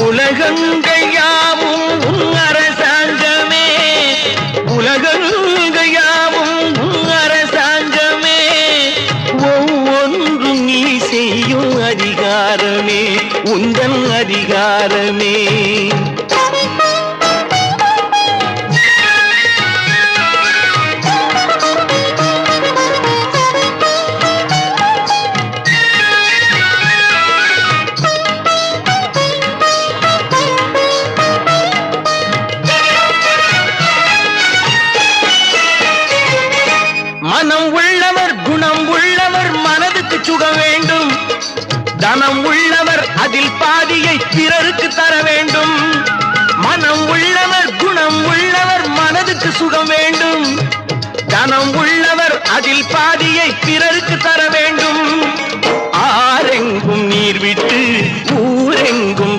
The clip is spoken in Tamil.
உலகங்கள் யாவும் உன் அரசாங்கமே, உலகங்கள் யாவும் உன் அரசாங்கமே, ஒவ்வொன்றும் நீ செய்யும் அதிகாரமே, உந்தன் அதிகாரமே. மனம் உள்ளவர் குணம் உள்ளவர் மனதுக்கு சுகம் வேண்டும், தனம் உள்ளவர் அதில் பாதியை பிறருக்கு தர வேண்டும். மனம் உள்ளவர் குணம் உள்ளவர் மனதுக்கு சுகம் வேண்டும், தனம் உள்ளவர் அதில் பாதியை பிறருக்கு தர வேண்டும். ஆரெங்கும் நீர் விட்டு ஊரெங்கும்